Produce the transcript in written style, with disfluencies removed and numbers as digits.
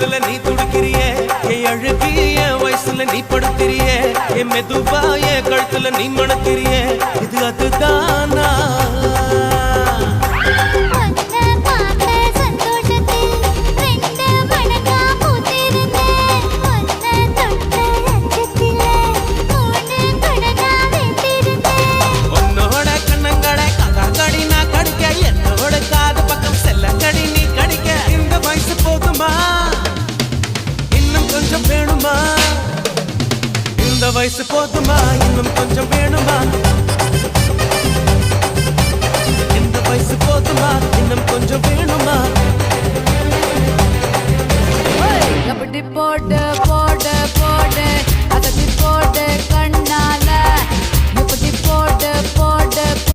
தொடுறதுல நீ துடிக்கிறியே என் அழுகி என் வயசுல நீ படுத்திரியே என் மெதுவா என் கழுத்துல நீ மணக்கிறியே இது அதுதானா இந்த வயசு போதுமா இன்னும் கொஞ்சம் வேணுமா இந்த வயசு போதுமா இன்னும் கொஞ்சம் வேணுமா அப்படி போட்டு